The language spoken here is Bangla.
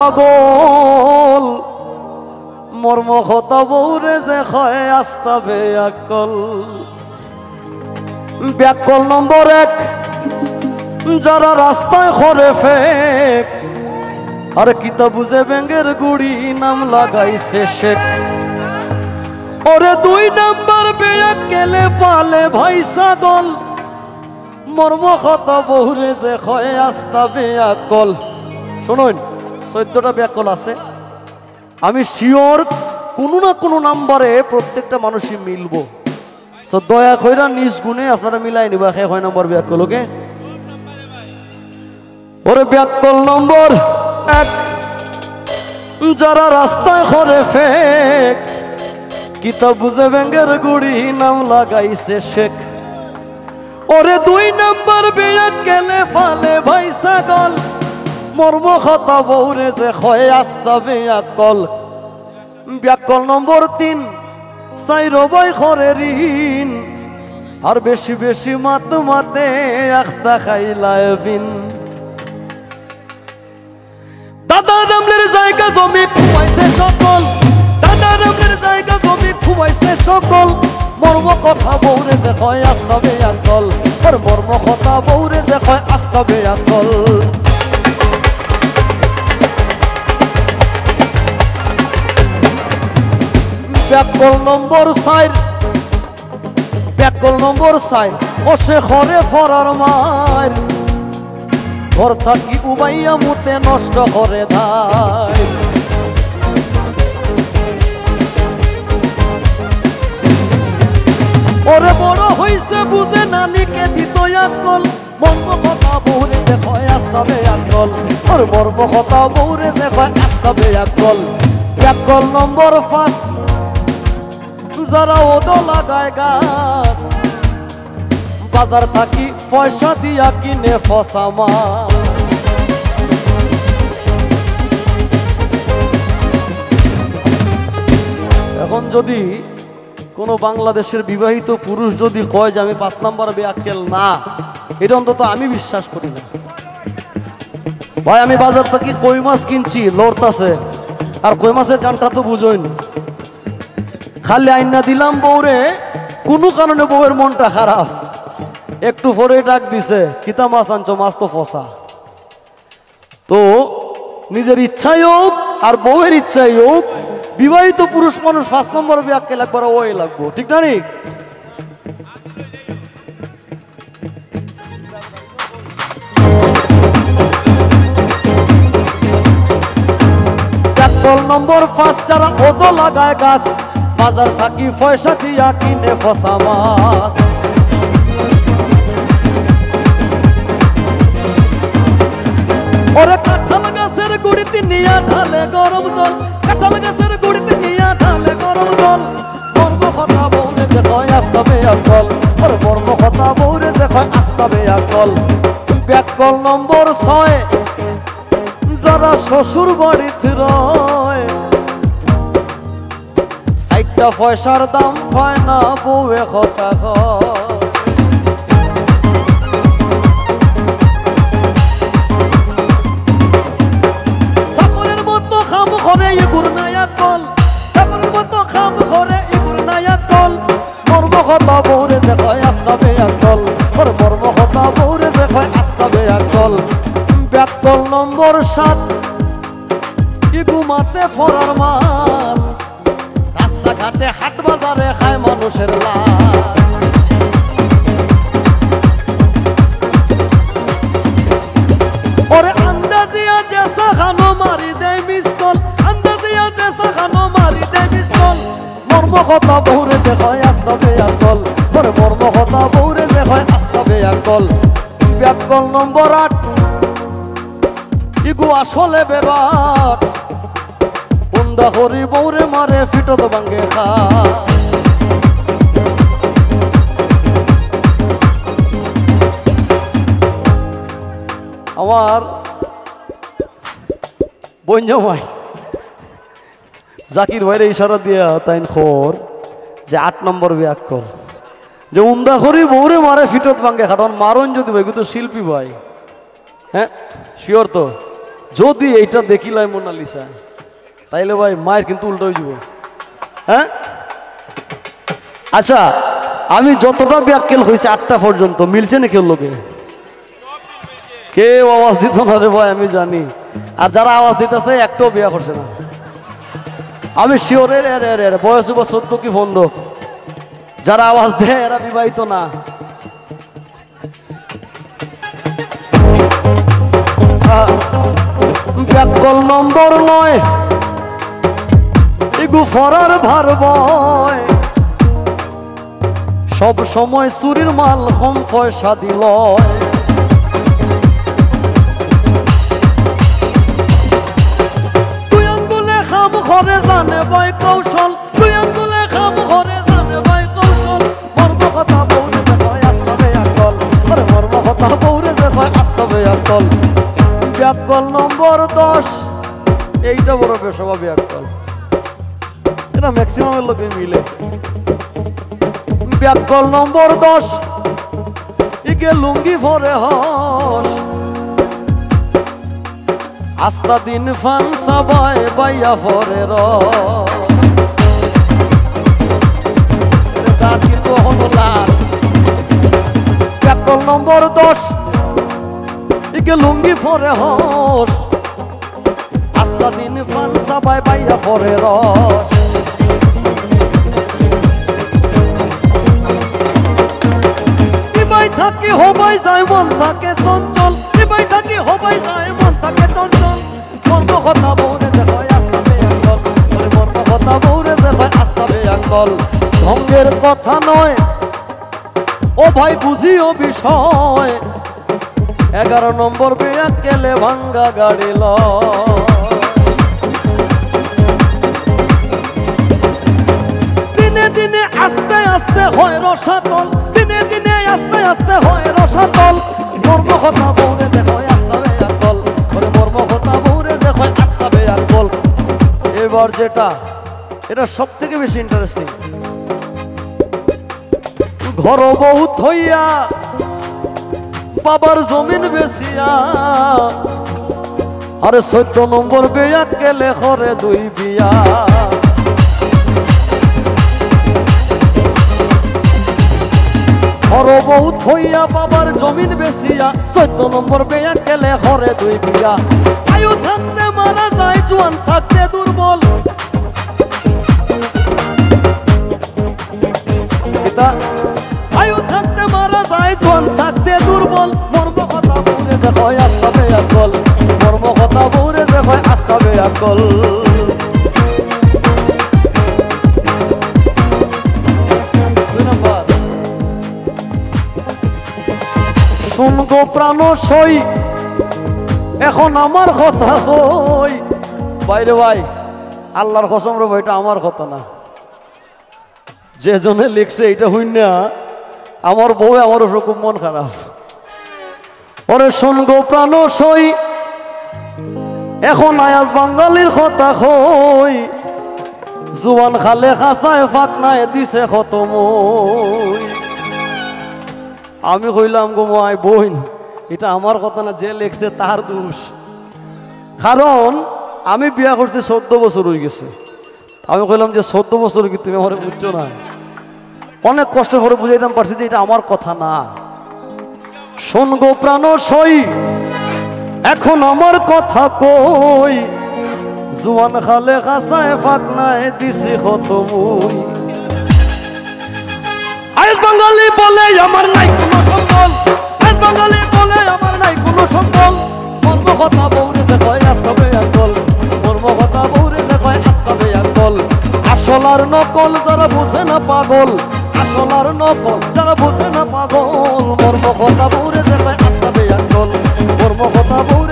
পাগল মর্ম কথা বৌরে যে হয় আস্তা বেয়াকল। ব্যাকল নম্বর 1, যারা রাস্তায় করে ফেক আর কিতা বুঝে ব্যাঙ্গের গুড়ি নাম লাগাইছে শেখ। ওরে 2 নম্বর বেয়াকেলে পালে ভাই ছাগল মর্ম কথা বৌরে যে হয় আস্তা বেয়াকল। শুনুন 14টা ব্যাকল আছে, আমি শিওর কোনো না কোনো নাম্বারে প্রত্যেকটা মানুষই মিলবো। সো দয়া কইরা নিজ গুণে আপনারা মিলাই নিবা 6 নম্বর ব্যাকল। ওকে, ওরে ব্যাকল নম্বর 1, যারা রাস্তায় করে ফেক কিতা বুঝে ব্যাঙ্গের গুড়ি নাম লাগাইছে শেখ। ওরে 2 নম্বর ব্যাকলে ফালে ভাই ছাগল মর্ম কথা বৌরে যে হয় আস্তা বেয়াকল। ব্যাকল নম্বর 3, চাইর বই খরে ঋণ আর বেশি বেশি মাত মাতে আখতা খাইলায় বিন। দাদা রামলের জায়গা জমি খুবাইছে সকল, দাদা রামলের জায়গা জমি খুবাইছে সকল মর্ম কথা বৌরে যে হয় আস্তা বেয়াকল। আর মর্ম কথা বৌরে যে হয় আস্তা বেয়াকল। ব্যাকল নম্বর 4, ব্যাকল নম্বর 4, ওসে ঘরে ফরার মার ঘর থাকি উবাইয়া মুতে নষ্ট করে ধাই। ওরে বড় হইছে বুঝে নানিকে দিত আকল মর্ম কথা বৌরে যে হয় আস্তা বেয়াকল। ওর মর্ম কথা বৌরে যে হয় আস্তা বেয়াকল। ব্যাকল নম্বর 5, যারা ওদ লাগায় গাছ বাজার থাকি পয়সা দিয়া কিনে ফসা মাছ। এখন যদি কোনো বাংলাদেশের বিবাহিত পুরুষ যদি কয় যে আমি 5 নম্বর বেয়াক্কেল না, এটা অন্তত আমি বিশ্বাস করি না। ভাই আমি বাজার থেকে কই মাছ কিনছি লড়তাছে, আর কই মাছের কানটা তো বুঝোই না, খালি আইনা দিলাম বউরে, কোনো কারণে বউয়ের মনটা খারাপ, একটু পরে ডাক দিছে কিতা মাছ আনছো, মাছ তো ফসা। তো নিজের ইচ্ছাই হোক আর বউয়ের ইচ্ছাই হোক, বিবাহিত পুরুষ মানুষ 5 নম্বর বেয়াক্কেল একবার ওই লাগবো, ঠিক না? ঠিক। ব্যাকল নম্বর 5, যারা ওদ লাগায় গাছ বাজার থাকি পয়সা দিয়া কিনে ফসা মাছ। ওরে কাঁঠাল গাছের গুড়িতে নিয়া ঢালে গরম জল, কাঁঠাল গাছের গুড়িতে নিয়া ঢালে গরম জল মর্ম কথা বৌরে যে হয় আস্তা বেয়াকল। ওর মর্ম কথা বৌরে যে হয় আস্তা বেয়াকল। ব্যাকল নম্বর 6, যারা শ্বশুর বাড়িতে রয় 60টা পয়সার দাম পায় না বউয়ে কথা কয়। সাগরের মতো খাম ঘরে ইগুর নায়াকল, সাগরের মতো খাম ঘরে ইগুর নায়াকল মর্ম কথা বউরে যে হয় আস্তা বেয়াকল। ওর মর্ম কথা বউরে যে হয় আস্তা বেয়াকল। ব্যাকল নম্বর 7, ইগু মাতে ফরার মাল রাস্তাঘাটে হাট বাজারে খায় মানুষের লাল। ওরে আন্দাজিয়া জেসা খানো মারি দেয় মিসকল, আন্দাজিয়া জেসা খানো মারি দেয় মিসকল মর্ম কথা বউরে যে হয় আস্তা বেয়াকল। ওরে মর্ম কথা বউরে যে হয় আস্তা বেয়াকল। ব্যাকল নম্বর 8, ইগু আসলে বেবাট বন্দা হরি বৌরে মারে ফিটত ভাঙ্গে খা। আমার বঞ্জমাই জাকির ভাইরে ইশারা দিয়া তাইন খোর যে 8 নম্বর বেয়াক্কল, যে উন্দা হরি বৌরে মারে ফিটত ভাঙ্গে খা। মারণ যদি ভাই তো শিল্পী ভাই, হ্যাঁ শিওর তো যদি এইটা দেখিলাই মোনালিসা তাইলে ভাই মায়ের কিন্তু উল্টো হয়ে যাব। হ্যাঁ আচ্ছা, আমি যতটা ব্যাককেল হয়েছে 8টা পর্যন্ত মিলছে না কেউ লোকে? কেউ আওয়াজ দিত না রে ভাই, আমি জানি। আর যারা আওয়াজ দিতেছে একটাও বিয়া করছে না, আমি শিওর। বয়স 14 কি 15, যারা আওয়াজ দেয় এরা বিবাহিত না। ব্যাককল নম্বর 9, এগু ফরার ভার বয়, সব সময় চুরির মাল কম পয়সা দিল। তুই আঙ্গুলে খাম ঘরে জানে ভাই কৌশল, তুই আঙ্গুলে খাম ঘরে জানে ভাই কৌশল। মর্ম কথা বৌরে যে হয় আস্তাবে আকল, আরে মর্ম কথা বৌরে যে হয় আস্তাবে আকল। ব্যাককল নম্বর 10, এইটা বড় বেশবা ব্যাককল, এটা ম্যাক্সিমামের লোকে মিলে। ব্যাককল নম্বর 10, ইকে লুঙ্গি ভরে হস, আস্তা দিন ফান সবাই বাইয়া ভরে রাত কিন্তু হলো লাল। ব্যাককল নম্বর 10, ইকে লুঙ্গি ভরে হস, আস্তা দিন ফান সবাই বাইয়া ভরে রস। থাকি হবাই যায় মন থাকে চঞ্চল, বিবাই থাকি হবাই যায় মন থাকে চঞ্চল। মর্ম কথা বৌরে যে হয় আস্তাবে আকল, মর্ম কথা বৌরে যে হয় আস্তাবে আকল। ঢঙ্গের কথা নয় ও ভাই বুঝিও বিষয়, 11 নম্বর ব্যাককেলে ভাঙ্গা গাড়ি লয়। দিনে দিনে আস্তে আস্তে হয় রসাতল, দিনে দিনে আস্তে আস্তে হয় রসাতল। মর্ম কথা বৌরে যে হয় আস্তাবে আকল, মর্ম কথা বৌরে যে হয় আস্তাবে আকল। এবার যেটা এটা সব থেকে বেশি ইন্টারেস্টিং, ঘর বউ থইয়া বাবার জমিন বেচিয়া, আরে 14 নম্বর ব্যাককেলে করে 2 বিয়া। ঘর বউ থইয়া বাবার জমিন বেচিয়া, 14 নম্বর ব্যাককেলে করে 2 বিয়া। আয়ু থাকতে মারা যায়, জোয়ান থাকতে দুর্বল। আয়ু থাকতে মারা যায়, জোয়ান থাকতে দুর্বল। মর্ম কথা বৌরে যে হয় আস্তাবে আকল, মর্ম কথা বৌরে যে হয় আস্তাবে আকল। শুন গো প্রাণ সই, এখন আমার কথা কই। বাইরে ভাই আল্লাহর কসম রে ভাই, এটা আমার কথা না। যে জনে লিখছে এটা হইন না, আমার বউ আমার উপর খুব মন খারাপ। ওরে শুন গো প্রাণ সই, এখন আয়াজ বাঙালির কথা কই। জুয়ান খালে খাসায় ফাঁক নাই দিছে কত মই। আমি কইলাম গো মাই বোন, এটা আমার কথা না, যে লেখছে তার দোষ। কারণ আমি বিয়া করছি 14 বছর হয়ে গেছে। আমি কইলাম যে 14 বছর কি তুমি আমার বুঝছো না? অনেক কষ্ট করে বুঝাইতাম পারছি যে এটা আমার কথা না। শোন গো প্রাণ সই, এখন আমার কথা কই। জুয়ান খালে খাসায় ফাঁক নাই দিছি কত মই। আজ বাঙালি বলে আমার নাই কোনো সম্বল, আজ বাঙালি বলে আমার নাই কোনো সম্বল। মর্ম কথা বৌরে যে কয় আস্তাবে আকল, মর্ম কথা বৌরে যে কয় আস্তাবে আকল। আসল আর নকল যারা বুঝে না পাগল, আসল আর নকল যারা বুঝে না পাগল। মর্ম কথা বৌরে যে কয় আস্তাবে আকল, মর্ম কথা বৌরে